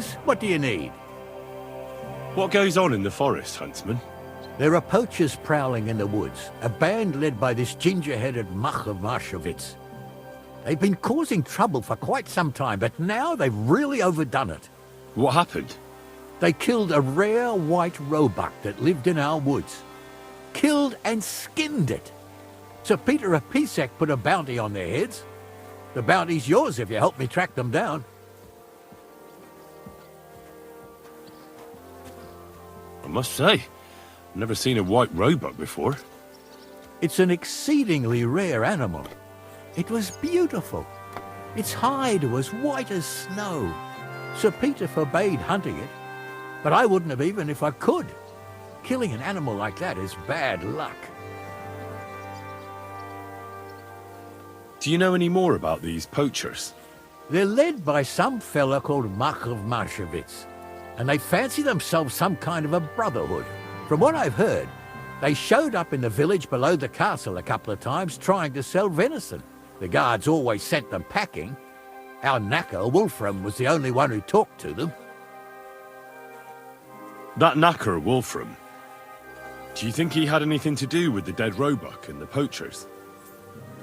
poachers. What do you need? What goes on in the forest, Huntsman? There are poachers prowling in the woods, a band led by this ginger-headed muck of Marshowitz. They've been causing trouble for quite some time, but now they've really overdone it. What happened? They killed a rare white roebuck that lived in our woods. Killed and skinned it. Sir Peter of Pisek put a bounty on their heads. The bounty's yours if you help me track them down. I must say, I've never seen a white roebuck before. It's an exceedingly rare animal. It was beautiful. Its hide was white as snow. Sir Peter forbade hunting it, but I wouldn't have even if I could. Killing an animal like that is bad luck. Do you know any more about these poachers? They're led by some fella called Mach of Marshowitz, and they fancy themselves some kind of a brotherhood. From what I've heard, they showed up in the village below the castle a couple of times trying to sell venison. The guards always sent them packing. Our knacker, Wolfram, was the only one who talked to them. That knacker, Wolfram, do you think he had anything to do with the dead roebuck and the poachers?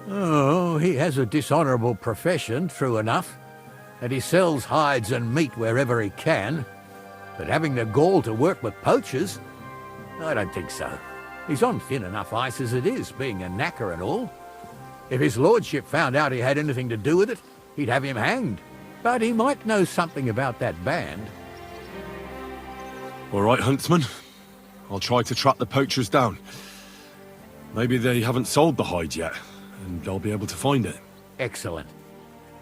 Oh, he has a dishonourable profession, true enough, and he sells hides and meat wherever he can. But having the gall to work with poachers, I don't think so. He's on thin enough ice as it is, being a knacker and all. If his lordship found out he had anything to do with it, he'd have him hanged. But he might know something about that band. All right, Huntsman. I'll try to track the poachers down. Maybe they haven't sold the hide yet, and I'll be able to find it. Excellent.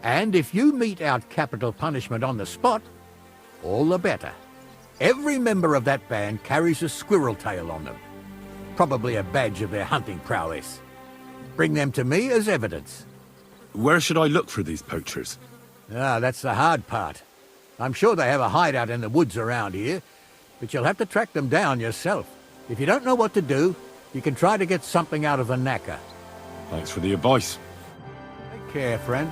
And if you mete out capital punishment on the spot, all the better. Every member of that band carries a squirrel tail on them. Probably a badge of their hunting prowess. Bring them to me as evidence. Where should I look for these poachers? Ah, that's the hard part. I'm sure they have a hideout in the woods around here, but you'll have to track them down yourself. If you don't know what to do, you can try to get something out of the knacker. Thanks for the advice. Take care, friend.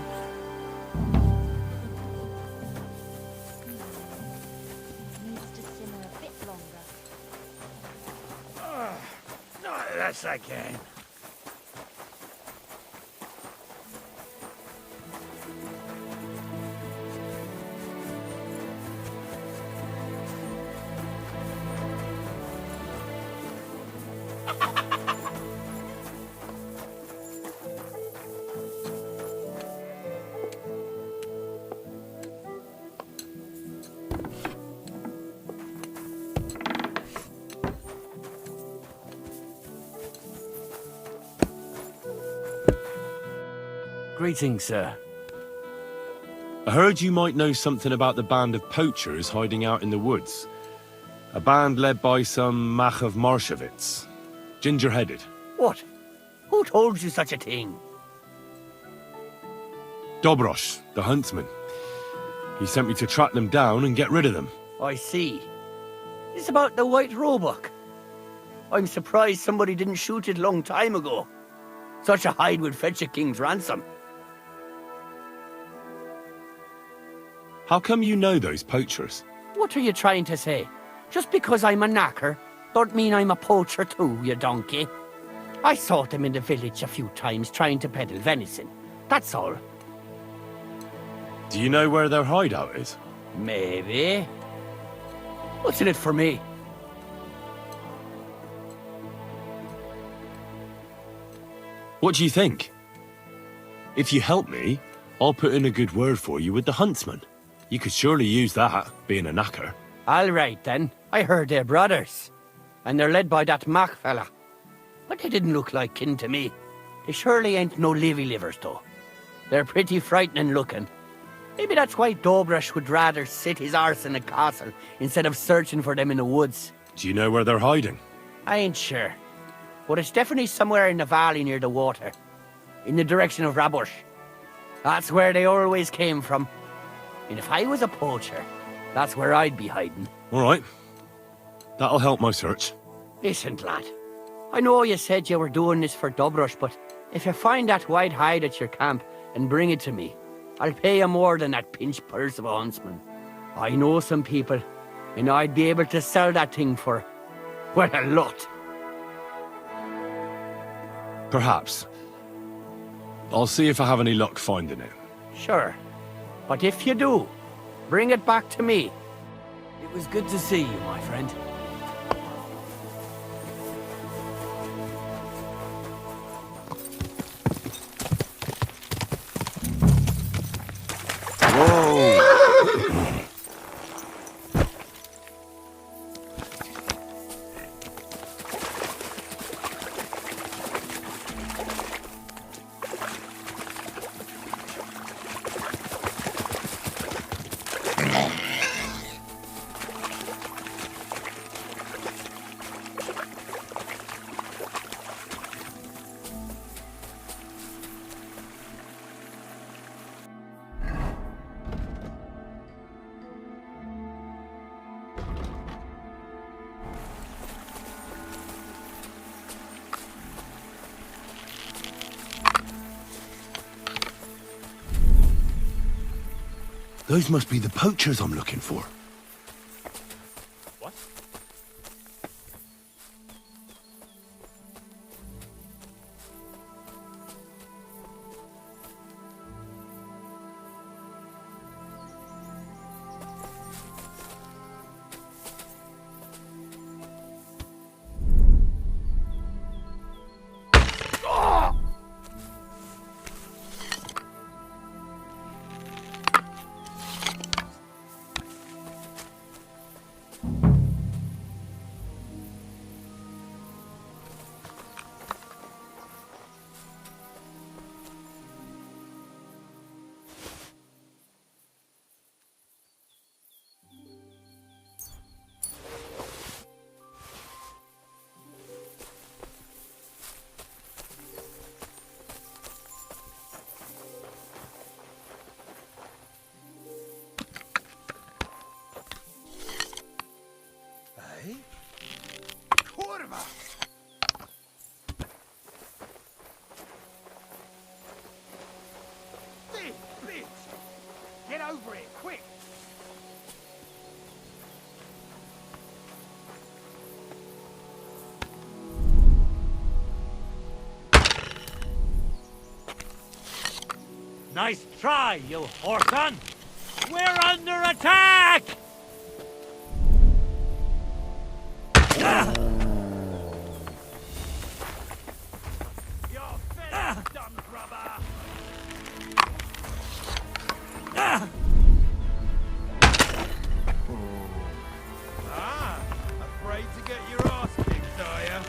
Yes, I can. Greetings, sir. I heard you might know something about the band of poachers hiding out in the woods. A band led by some Mach of Marshowitz. Ginger-headed. What? Who told you such a thing? Dobrosh, the huntsman. He sent me to track them down and get rid of them. I see. It's about the white roebuck. I'm surprised somebody didn't shoot it long time ago. Such a hide would fetch a king's ransom. How come you know those poachers? What are you trying to say? Just because I'm a knacker, don't mean I'm a poacher too, you donkey. I saw them in the village a few times trying to peddle venison. That's all. Do you know where their hideout is? Maybe. What's in it for me? What do you think? If you help me, I'll put in a good word for you with the huntsman. You could surely use that, being a knacker. All right, then. I heard they're brothers. And they're led by that Mach fella. But they didn't look like kin to me. They surely ain't no livers, though. They're pretty frightening looking. Maybe that's why Dobrosh would rather sit his arse in a castle instead of searching for them in the woods. Do you know where they're hiding? I ain't sure. But it's definitely somewhere in the valley near the water. In the direction of Rabush. That's where they always came from. And if I was a poacher, that's where I'd be hiding. All right. That'll help my search. Listen, lad. I know you said you were doing this for Dobrosh, but if you find that white hide at your camp and bring it to me, I'll pay you more than that pinch purse of a huntsman. I know some people, and I'd be able to sell that thing for, well, a lot. Perhaps. I'll see if I have any luck finding it. Sure. But if you do, bring it back to me. It was good to see you, my friend. Those must be the poachers I'm looking for. What? Get over it, quick! Nice try, you whoreson! We're under attack! You're finished, dumb grubber! Afraid to get your ass kicked, are ya?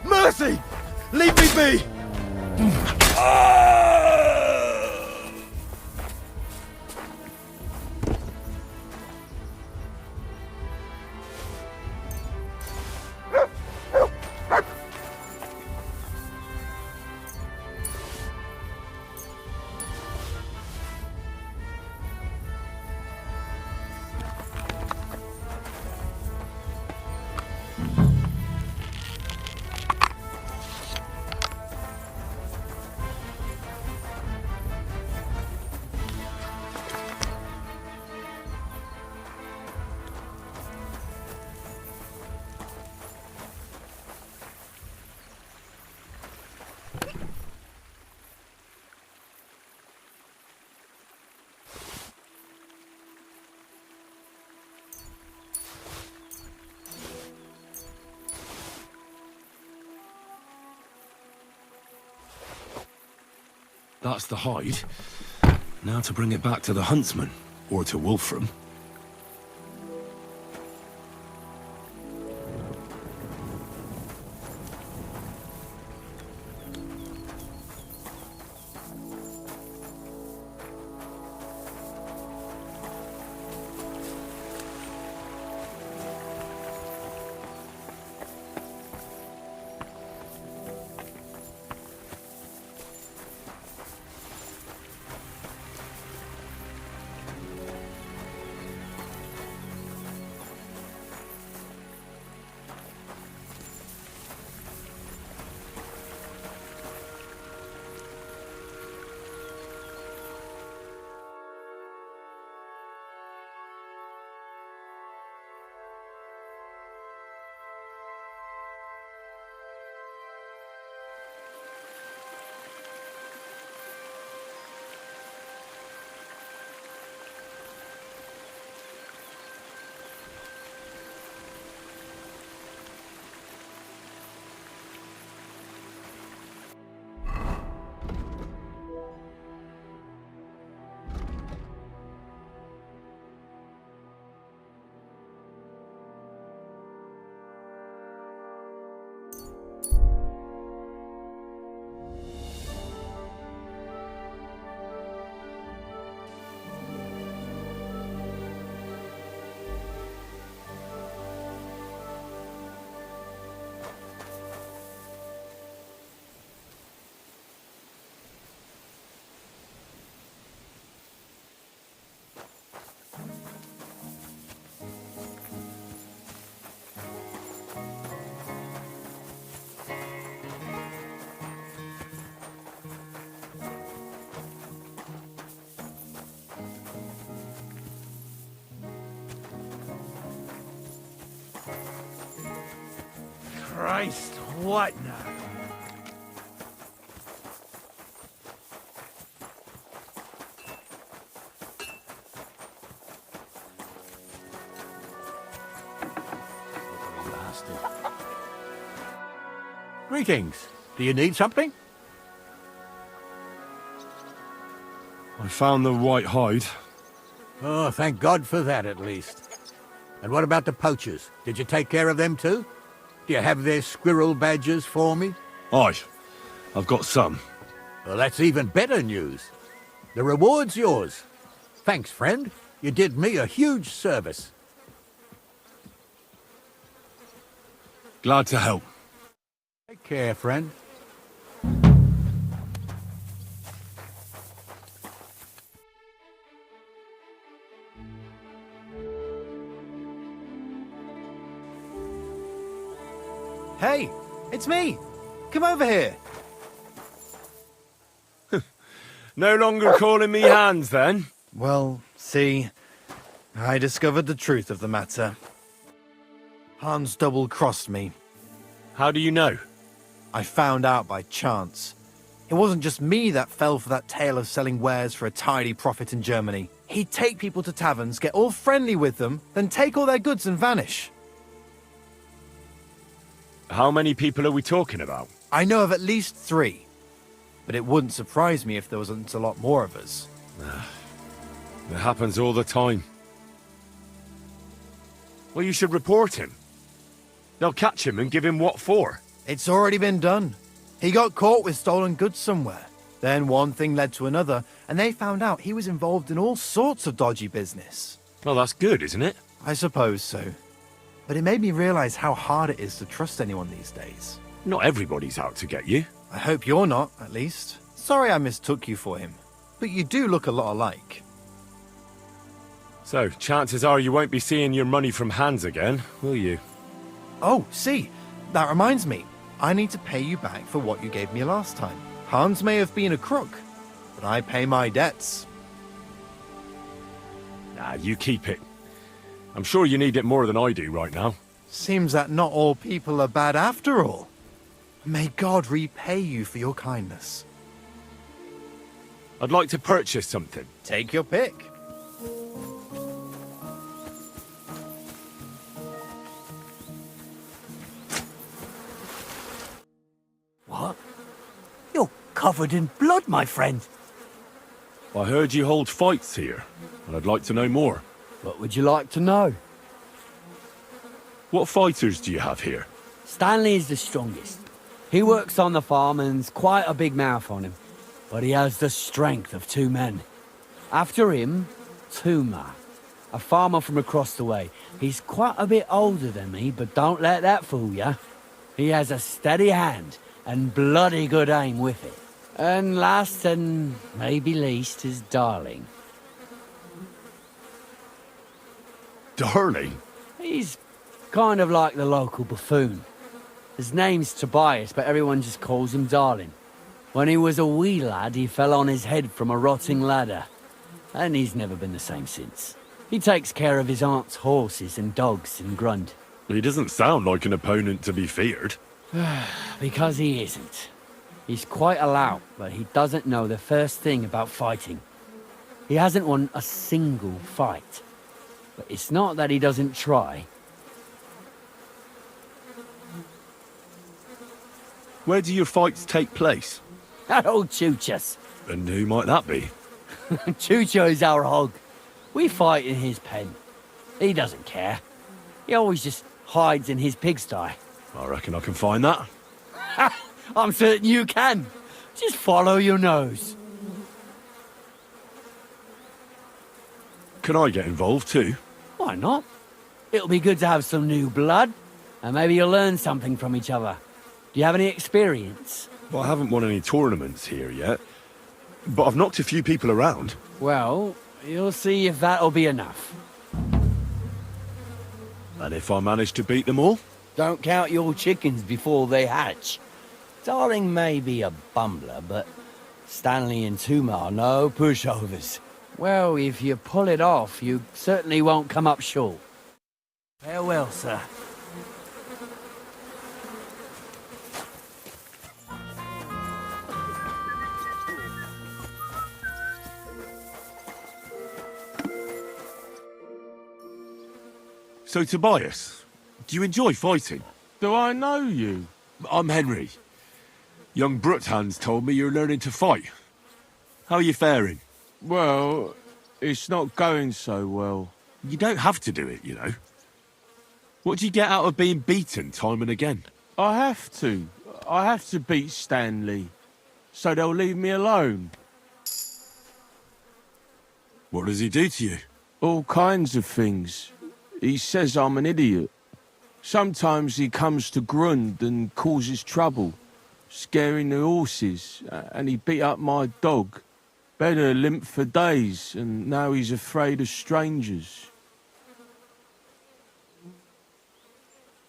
Mercy! Leave me be! That's the hide. Now to bring it back to the huntsman, or to Wolfram. Christ, what now? Greetings. Do you need something? I found the white hide. Oh, thank God for that at least. And what about the poachers? Did you take care of them too? Do you have their squirrel badges for me? Aye, I've got some. Well, that's even better news. The reward's yours. Thanks, friend. You did me a huge service. Glad to help. Take care, friend. Hey, it's me. Come over here. No longer calling me Hans, then? Well, see, I discovered the truth of the matter. Hans double-crossed me. How do you know? I found out by chance. It wasn't just me that fell for that tale of selling wares for a tidy profit in Germany. He'd take people to taverns, get all friendly with them, then take all their goods and vanish. How many people are we talking about? I know of at least 3. But it wouldn't surprise me if there wasn't a lot more of us. It happens all the time. Well, you should report him. They'll catch him and give him what for. It's already been done. He got caught with stolen goods somewhere. Then one thing led to another, and they found out he was involved in all sorts of dodgy business. Well, that's good, isn't it? I suppose so. But it made me realize how hard it is to trust anyone these days. Not everybody's out to get you. I hope you're not, at least. Sorry I mistook you for him. But you do look a lot alike. So, chances are you won't be seeing your money from Hans again, will you? Oh, see, that reminds me. I need to pay you back for what you gave me last time. Hans may have been a crook, but I pay my debts. Nah, you keep it. I'm sure you need it more than I do right now. Seems that not all people are bad after all. May God repay you for your kindness. I'd like to purchase something. Take your pick. What? You're covered in blood, my friend. I heard you hold fights here, and I'd like to know more. What would you like to know? What fighters do you have here? Stanley is the strongest. He works on the farm and's quite a big mouth on him. But he has the strength of 2 men. After him, Tuma, a farmer from across the way. He's quite a bit older than me, but don't let that fool ya. He has a steady hand and bloody good aim with it. And last and maybe least is Darling. Darling? He's kind of like the local buffoon. His name's Tobias, but everyone just calls him Darling. When he was a wee lad, he fell on his head from a rotting ladder. And he's never been the same since. He takes care of his aunt's horses and dogs in Grund. He doesn't sound like an opponent to be feared. Because he isn't. He's quite a lout, but he doesn't know the first thing about fighting. He hasn't won a single fight. But it's not that he doesn't try. Where do your fights take place? That old Chuchas. And who might that be? Chucho's our hog. We fight in his pen. He doesn't care. He always just hides in his pigsty. I reckon I can find that. I'm certain you can. Just follow your nose. Can I get involved too? Why not? It'll be good to have some new blood. And maybe you'll learn something from each other. Do you have any experience? Well, I haven't won any tournaments here yet. But I've knocked a few people around. Well, you'll see if that'll be enough. And if I manage to beat them all? Don't count your chickens before they hatch. Darling may be a bumbler, but Stanley and Tuma are no pushovers. Well, if you pull it off, you certainly won't come up short. Farewell, sir. So, Tobias, do you enjoy fighting? Do I know you? I'm Henry. Young Bruthans told me you're learning to fight. How are you faring? Well, it's not going so well. You don't have to do it, you know. What do you get out of being beaten time and again? I have to. I have to beat Stanley. So they'll leave me alone. What does he do to you? All kinds of things. He says I'm an idiot. Sometimes he comes to Grund and causes trouble, scaring the horses, and he beat up my dog. Better limp for days, and now he's afraid of strangers.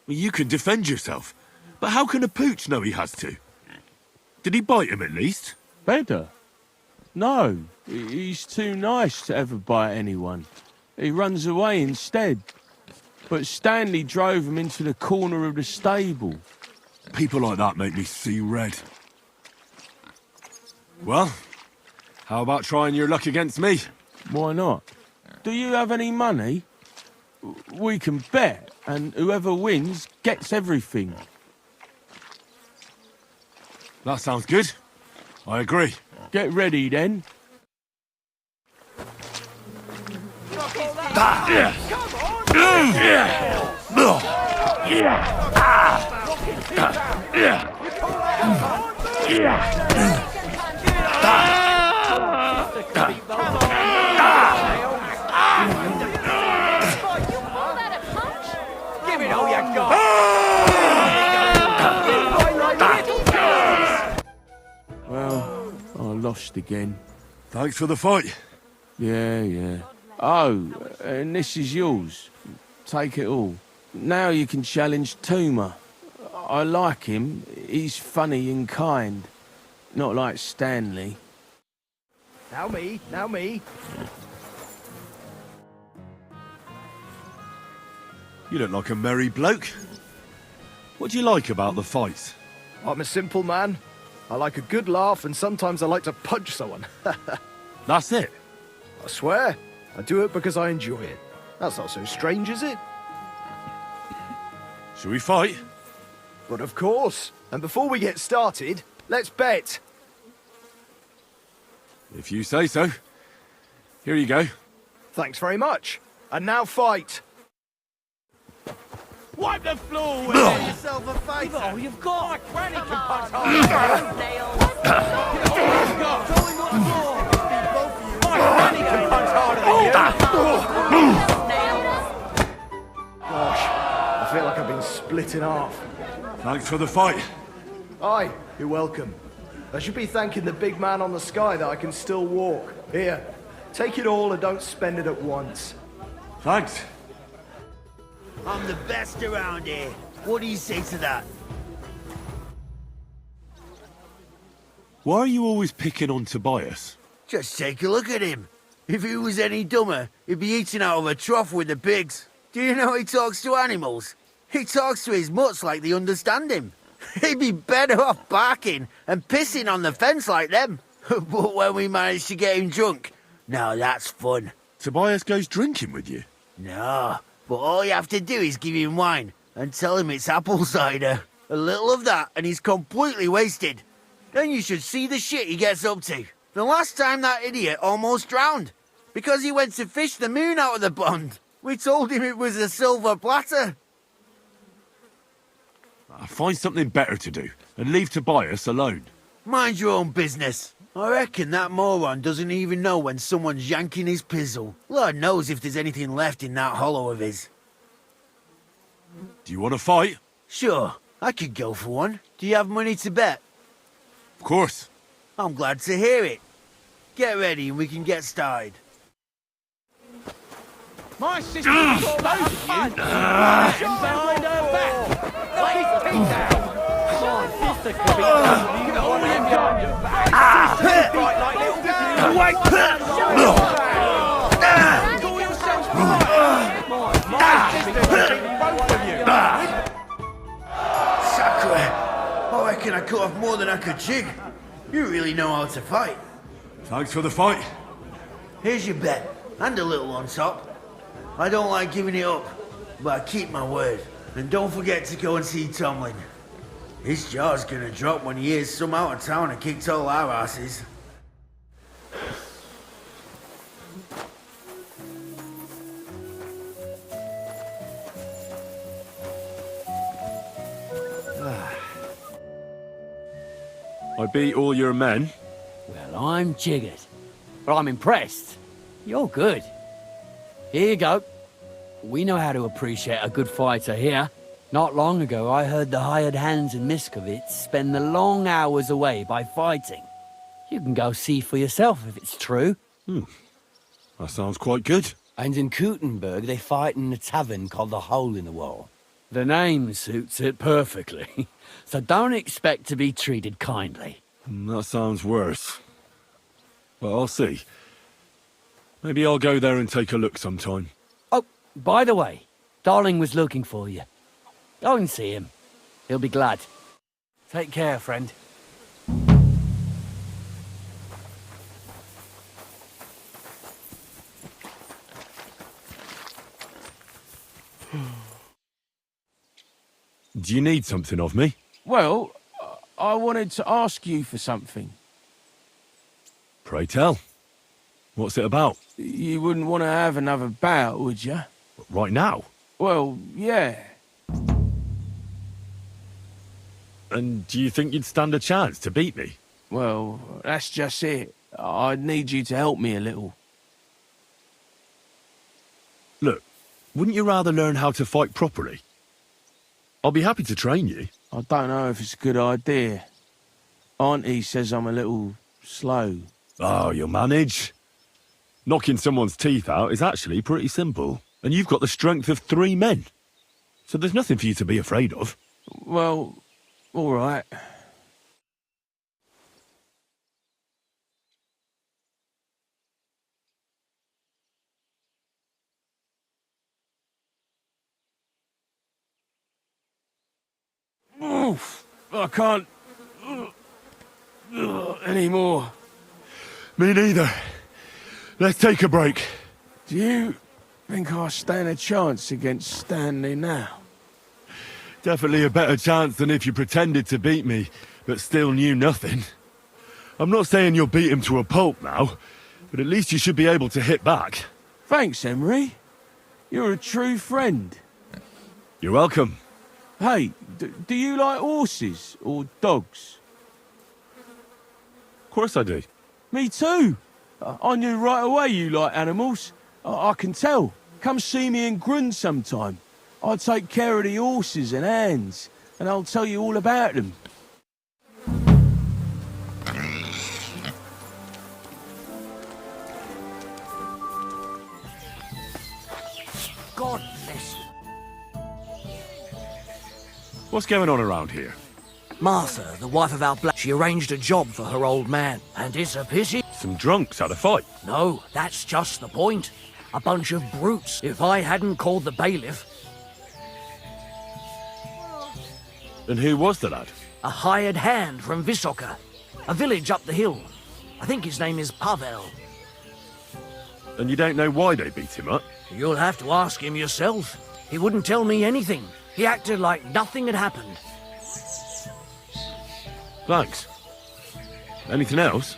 Well, you can defend yourself, but how can a pooch know he has to? Did he bite him at least? Better? No, he's too nice to ever bite anyone. He runs away instead. But Stanley drove him into the corner of the stable. People like that make me see red. Well, how about trying your luck against me? Why not? Do you have any money? We can bet, and whoever wins gets everything. That sounds good. I agree. Get ready, then. Give it all you got. Well, I lost again. Thanks for the fight. Yeah. Oh, and this is yours. Take it all. Now you can challenge Tuma. I like him. He's funny and kind. Not like Stanley. Now me. You look like a merry bloke. What do you like about the fight? I'm a simple man. I like a good laugh, and sometimes I like to punch someone. That's it. I swear, I do it because I enjoy it. That's not so strange, is it? Shall we fight? But of course. And before we get started, let's bet. If you say so. Here you go. Thanks very much. And now fight. Wipe the floor with Yourself a fighter. Oh, you've got! Granny can punch hard. Granny can punch harder than you. Gosh, I feel like I've been split in half. Thanks for the fight. Aye, you're welcome. I should be thanking the big man on the sky that I can still walk. Here, take it all and don't spend it at once. Thanks. I'm the best around here. What do you say to that? Why are you always picking on Tobias? Just take a look at him. If he was any dumber, he'd be eating out of a trough with the pigs. Do you know he talks to animals? He talks to his mutts like they understand him. He'd be better off barking and pissing on the fence like them. But when we managed to get him drunk, now that's fun. Tobias goes drinking with you? No, but all you have to do is give him wine and tell him it's apple cider. A little of that and he's completely wasted. Then you should see the shit he gets up to. The last time that idiot almost drowned because he went to fish the moon out of the pond. We told him it was a silver platter. Find something better to do and leave Tobias alone. Mind your own business. I reckon that moron doesn't even know when someone's yanking his pizzle. Lord knows if there's anything left in that hollow of his. Do you want to fight? Sure, I could go for one. Do you have money to bet? Of course. I'm glad to hear it. Get ready and we can get started. My sister was all over you. Behind her back. Knock his teeth out. My sister could be you know what I'm behind your back. Fight like little girls. Wait. Call yourselves right. My sister could beat both of you. Sacre! I reckon I cut off more than I could chew. You really know how to fight. Thanks for the fight. Here's your bet, and a little on top. I don't like giving it up. but I keep my word. And don't forget to go and see Tomlin. His jaw's gonna drop when he hears some out of town and kicked all our asses. I beat all your men. Well, I'm jiggered. But I'm impressed. You're good. Here you go. We know how to appreciate a good fighter here. Not long ago, I heard the hired hands in Miskovitz spend the long hours away by fighting. You can go see for yourself if it's true. That sounds quite good. And in Kuttenberg, they fight in a tavern called the Hole in the Wall. The name suits it perfectly. So don't expect to be treated kindly. That sounds worse. Well, I'll see. Maybe I'll go there and take a look sometime. Oh, by the way, Darling was looking for you. Go and see him. He'll be glad. Take care, friend. Do you need something of me? Well, I wanted to ask you for something. Pray tell. What's it about? You wouldn't want to have another bout, would you? Right now? Well, yeah. And do you think you'd stand a chance to beat me? Well, that's just it. I'd need you to help me a little. Look, wouldn't you rather learn how to fight properly? I'll be happy to train you. I don't know if it's a good idea. Auntie says I'm a little slow. Oh, you'll manage. Knocking someone's teeth out is actually pretty simple. And you've got the strength of 3 men. So there's nothing for you to be afraid of. Well, all right. Oof, I can't anymore. Me neither. Let's take a break. Do you think I stand a chance against Stanley now? Definitely a better chance than if you pretended to beat me, but still knew nothing. I'm not saying you'll beat him to a pulp now, but at least you should be able to hit back. Thanks, Emery. You're a true friend. You're welcome. Hey, do you like horses or dogs? Of course I do. Me too. I knew right away you like animals. I can tell. Come see me in Grund sometime. I'll take care of the horses and hands, and I'll tell you all about them. God bless you. What's going on around here? Martha, the wife of our black, she arranged a job for her old man. And it's a pity. Some drunks had a fight. No, that's just the point. A bunch of brutes. If I hadn't called the bailiff... And who was the lad? A hired hand from Visoka, a village up the hill. I think his name is Pavel. And you don't know why they beat him up? You'll have to ask him yourself. He wouldn't tell me anything. He acted like nothing had happened. Thanks. Anything else?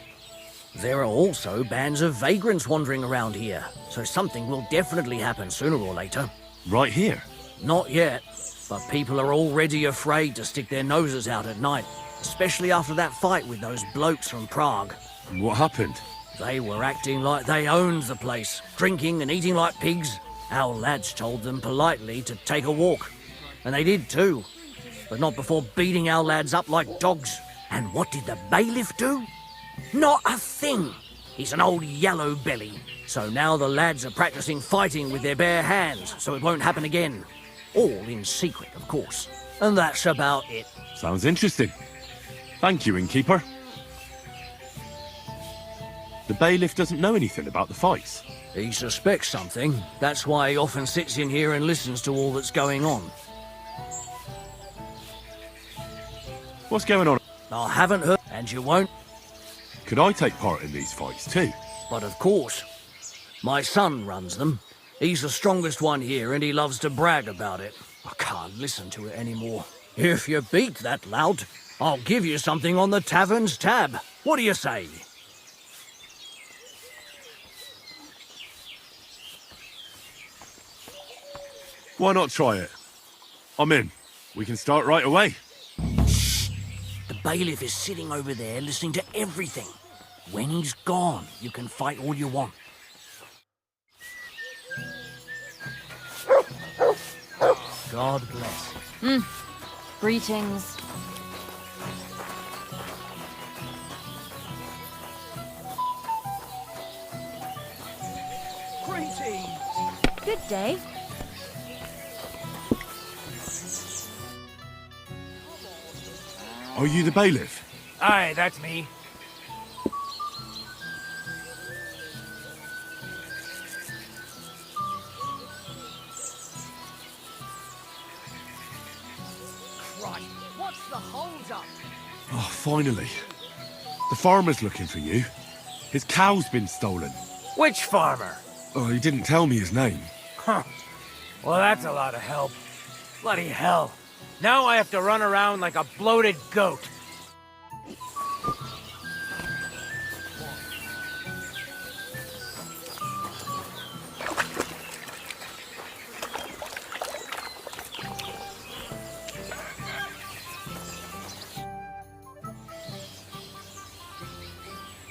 There are also bands of vagrants wandering around here, so something will definitely happen sooner or later. Right here? Not yet, but people are already afraid to stick their noses out at night, especially after that fight with those blokes from Prague. What happened? They were acting like they owned the place, drinking and eating like pigs. Our lads told them politely to take a walk, and they did too, but not before beating our lads up like dogs. And what did the bailiff do? Not a thing. He's an old yellow belly. So now the lads are practicing fighting with their bare hands, so it won't happen again. All in secret, of course. And that's about it. Sounds interesting. Thank you, innkeeper. The bailiff doesn't know anything about the fights. He suspects something. That's why he often sits in here and listens to all that's going on. What's going on? I haven't heard, and you won't. Could I take part in these fights too? But of course, my son runs them. He's the strongest one here, and he loves to brag about it. I can't listen to it anymore. If you beat that lout, I'll give you something on the tavern's tab. What do you say? Why not try it? I'm in. We can start right away. The bailiff is sitting over there listening to everything. When he's gone, you can fight all you want. God bless. Greetings. Greetings! Good day. Are you the bailiff? Aye, that's me. Right, what's the hold-up? Oh, finally. The farmer's looking for you. His cow's been stolen. Which farmer? Oh, he didn't tell me his name. Huh. Well, that's a lot of help. Bloody hell. Now I have to run around like a bloated goat.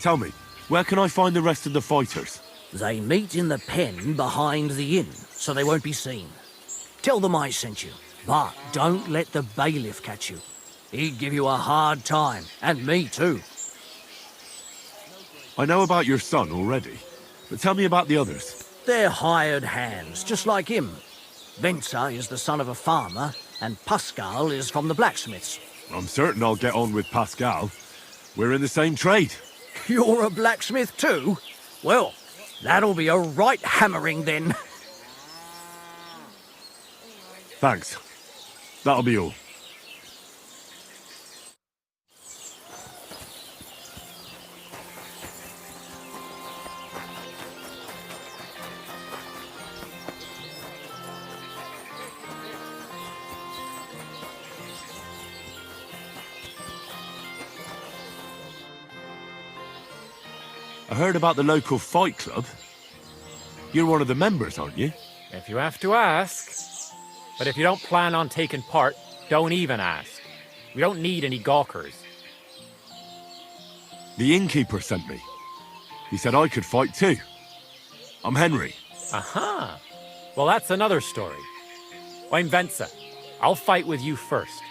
Tell me, where can I find the rest of the fighters? They meet in the pen behind the inn, so they won't be seen. Tell them I sent you, but don't let the bailiff catch you. He'd give you a hard time, and me too. I know about your son already, but tell me about the others. They're hired hands, just like him. Venza is the son of a farmer, and Pascal is from the blacksmiths. I'm certain I'll get on with Pascal. We're in the same trade. You're a blacksmith too? Well, that'll be a right hammering then. Thanks. That'll be all. I heard about the local fight club. You're one of the members, aren't you? If you have to ask. But if you don't plan on taking part, don't even ask. We don't need any gawkers. The innkeeper sent me. He said I could fight too. I'm Henry. Aha! Well, that's another story. I'm Venza. I'll fight with you first.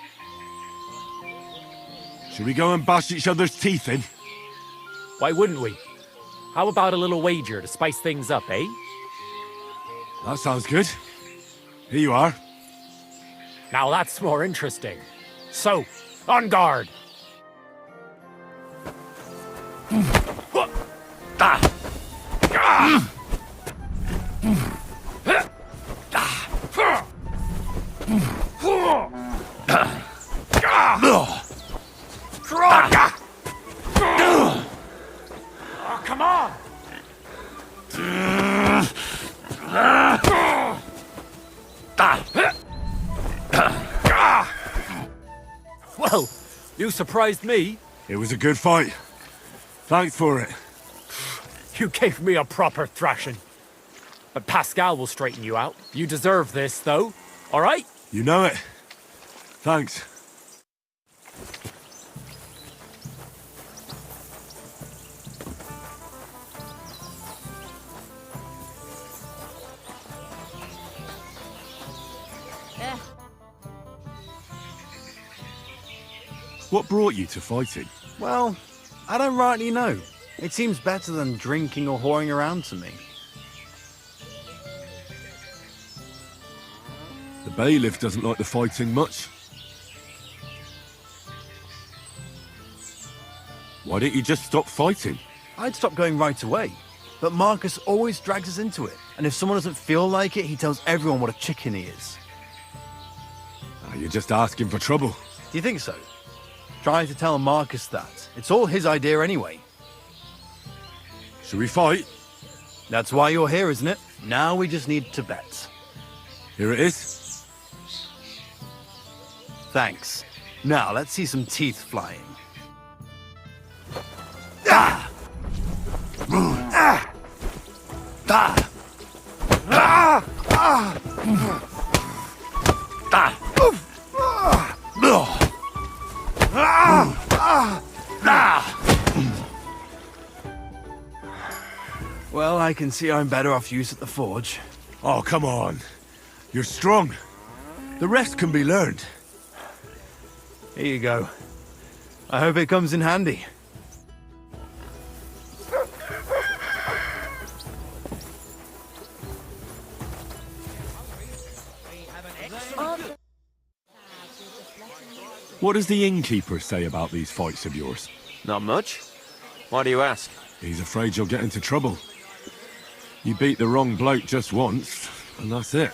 Should we go and bash each other's teeth in? Why wouldn't we? How about a little wager to spice things up, eh? That sounds good. Here you are. Now that's more interesting. So, on guard! Oh, come on! Well, you surprised me. It was a good fight. Thanks for it. You gave me a proper thrashing. But Pascal will straighten you out. You deserve this, though. All right? You know it. Thanks. What brought you to fighting? Well, I don't rightly know. It seems better than drinking or whoring around to me. The bailiff doesn't like the fighting much. Why don't you just stop fighting? I'd stop going right away. But Marcus always drags us into it. And if someone doesn't feel like it, he tells everyone what a chicken he is. You're just asking for trouble. Do you think so? Try to tell Marcus that. It's all his idea anyway. Should we fight? That's why you're here, isn't it? Now we just need to bet. Here it is. Thanks. Now let's see some teeth flying. Well, I can see I'm better off use at the forge. Oh, come on. You're strong. The rest can be learned. Here you go. I hope it comes in handy. What does the innkeeper say about these fights of yours? Not much. Why do you ask? He's afraid you'll get into trouble. You beat the wrong bloke just once, and that's it.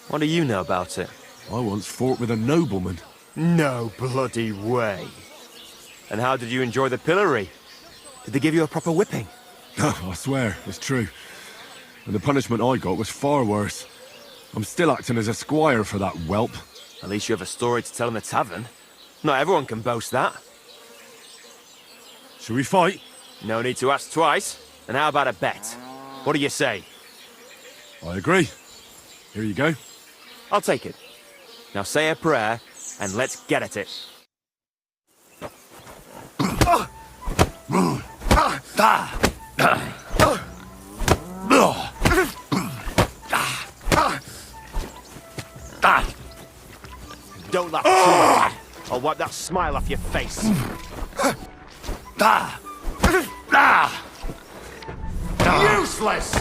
What do you know about it? I once fought with a nobleman. No bloody way. And how did you enjoy the pillory? Did they give you a proper whipping? I swear, it's true. And the punishment I got was far worse. I'm still acting as a squire for that whelp. At least you have a story to tell in the tavern. Not everyone can boast that. Shall we fight? No need to ask twice. And how about a bet? What do you say? I agree. Here you go. I'll take it. Now say a prayer, and let's get at it. Don't laugh too hard. I'll wipe that smile off your face. Useless!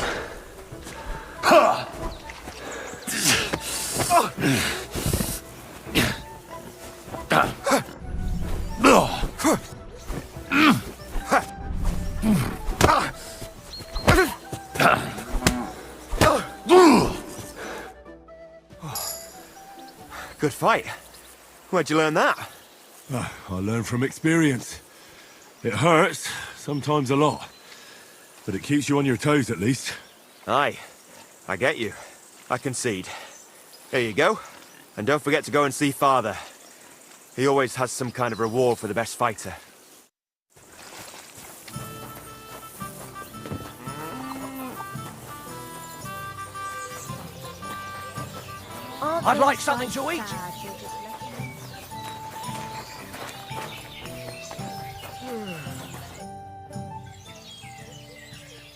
Good fight. Where'd you learn that? I learn from experience. It hurts, sometimes a lot. But it keeps you on your toes at least. Aye, I get you. I concede. Here you go. And don't forget to go and see Father. He always has some kind of reward for the best fighter. I'd like something to eat.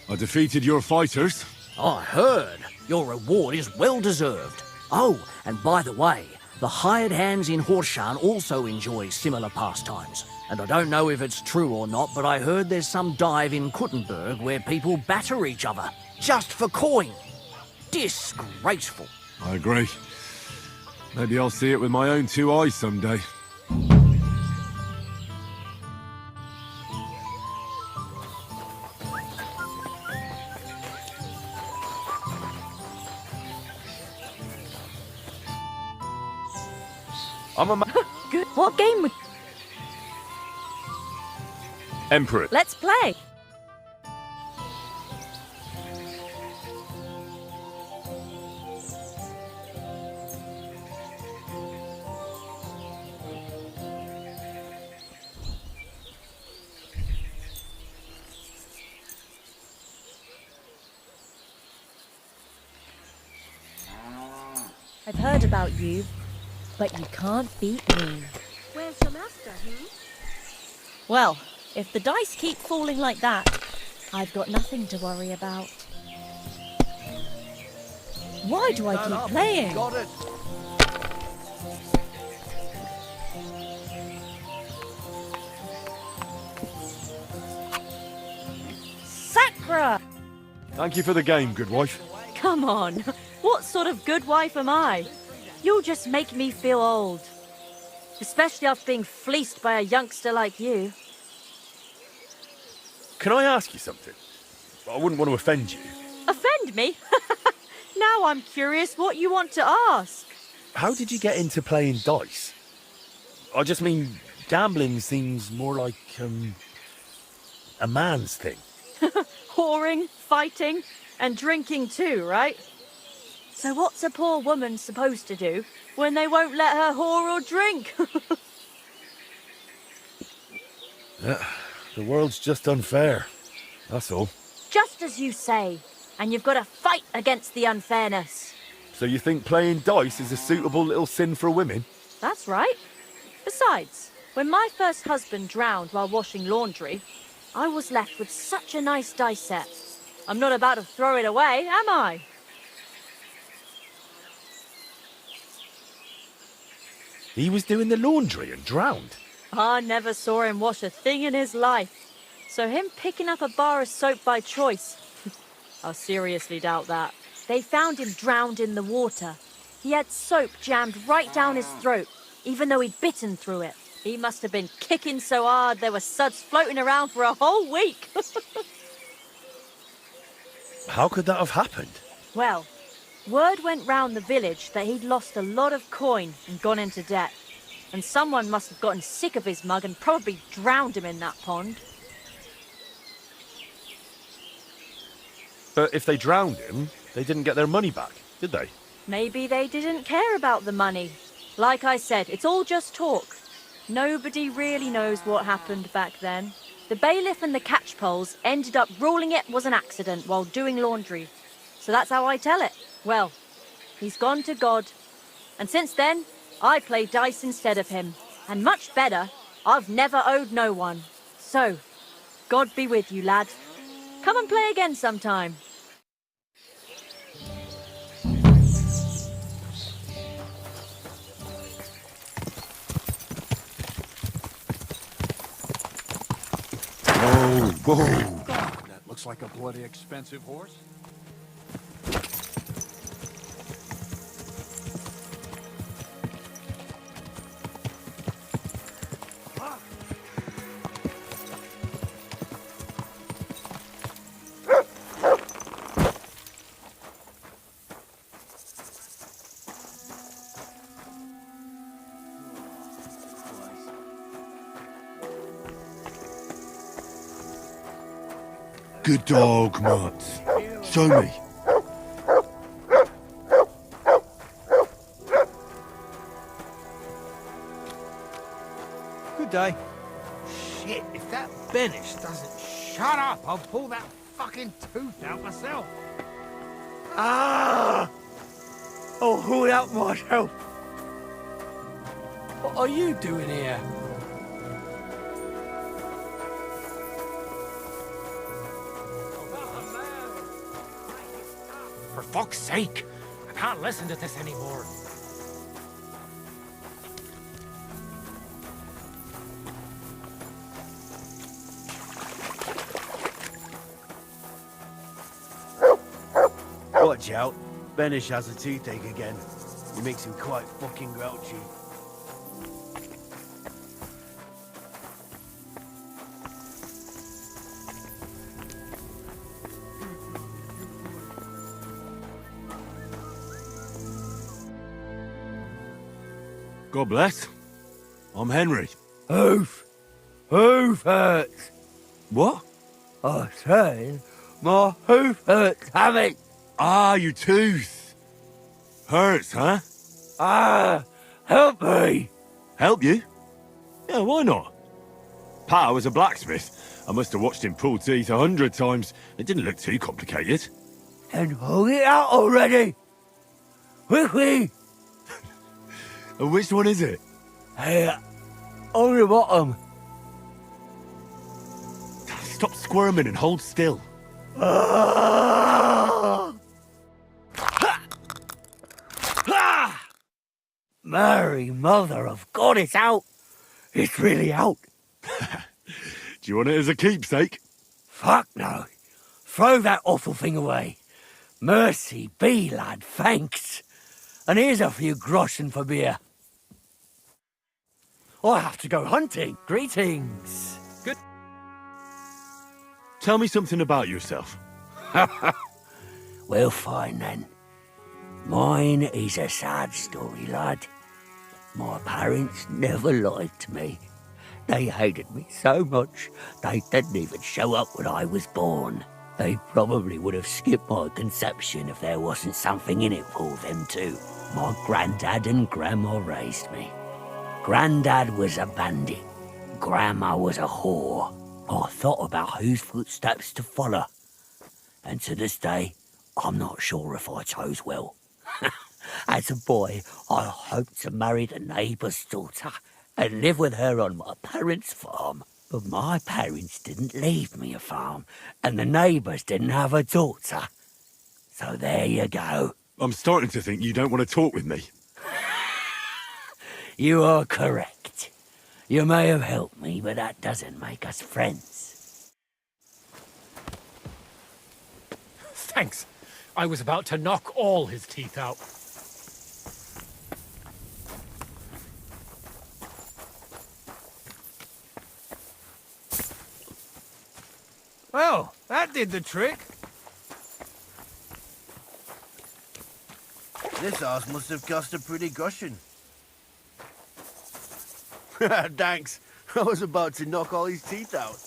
I defeated your fighters. I heard. Your reward is well deserved. Oh, and by the way, the hired hands in Horshan also enjoy similar pastimes. And I don't know if it's true or not, but I heard there's some dive in Kuttenberg where people batter each other, just for coin. Disgraceful. I agree. Maybe I'll see it with my own two eyes someday. Good. What game would... Emperor. Let's play. I've heard about you, but you can't beat me. Where's your master, Well, if the dice keep falling like that, I've got nothing to worry about. Why do I keep playing? Got it. Sacra! Thank you for the game, good wife. Come on. What sort of good wife am I? You'll just make me feel old. Especially after being fleeced by a youngster like you. Can I ask you something? I wouldn't want to offend you. Offend me? Now I'm curious what you want to ask. How did you get into playing dice? I just mean, gambling seems more like, a man's thing. Whoring, fighting, And drinking too, right? So what's a poor woman supposed to do when they won't let her whore or drink? The world's just unfair. That's all. Just as you say. And you've got to fight against the unfairness. So you think playing dice is a suitable little sin for women? That's right. Besides, when my first husband drowned while washing laundry, I was left with such a nice dice set. I'm not about to throw it away, am I? He was doing the laundry and drowned. I never saw him wash a thing in his life. So him picking up a bar of soap by choice, I seriously doubt that. They found him drowned in the water. He had soap jammed right down his throat, even though he'd bitten through it. He must have been kicking so hard there were suds floating around for a whole week. How could that have happened? Well, word went round the village that he'd lost a lot of coin and gone into debt. And someone must have gotten sick of his mug and probably drowned him in that pond. But if they drowned him, they didn't get their money back, did they? Maybe they didn't care about the money. Like I said, it's all just talk. Nobody really knows what happened back then. The bailiff and the catchpoles ended up ruling it was an accident while doing laundry. So that's how I tell it. Well, he's gone to God. And since then, I play dice instead of him. And much better, I've never owed no one. So, God be with you, lad. Come and play again sometime. Whoa. That looks like a bloody expensive horse. Good dog, Mutt. Show me. Good day. Shit, if that Benish doesn't shut up, I'll pull that fucking tooth out myself. Ah! Oh, who out myself? What are you doing here? For fuck's sake! I can't listen to this anymore. Watch out. Benish has a toothache again. It makes him quite fucking grouchy. God bless. I'm Henry. Hoof hurts. What? I say, my hoof hurts, have it? Ah, your tooth. Hurts, huh? Ah, help me. Help you? Yeah, why not? Pa was a blacksmith. I must have watched him pull teeth 100 times. It didn't look too complicated. Then pull it out already. Quickly. And which one is it? Here, on the bottom. Stop squirming and hold still. Mary, mother of God, it's out. It's really out. Do you want it as a keepsake? Fuck no. Throw that awful thing away. Mercy be, lad, thanks. And here's a few groschen for beer. I have to go hunting. Greetings. Good. Tell me something about yourself. Well, fine then. Mine is a sad story, lad. My parents never lied to me. They hated me so much, they didn't even show up when I was born. They probably would have skipped my conception if there wasn't something in it for them too. My granddad and grandma raised me. Granddad was a bandit. Grandma was a whore. I thought about whose footsteps to follow. And to this day, I'm not sure if I chose well. As a boy, I hoped to marry the neighbour's daughter and live with her on my parents' farm. But my parents didn't leave me a farm, and the neighbours didn't have a daughter. So there you go. I'm starting to think you don't want to talk with me. You are correct. You may have helped me, but that doesn't make us friends. Thanks. I was about to knock all his teeth out. Well, that did the trick. This house must have cost a pretty gushing. Thanks. I was about to knock all his teeth out.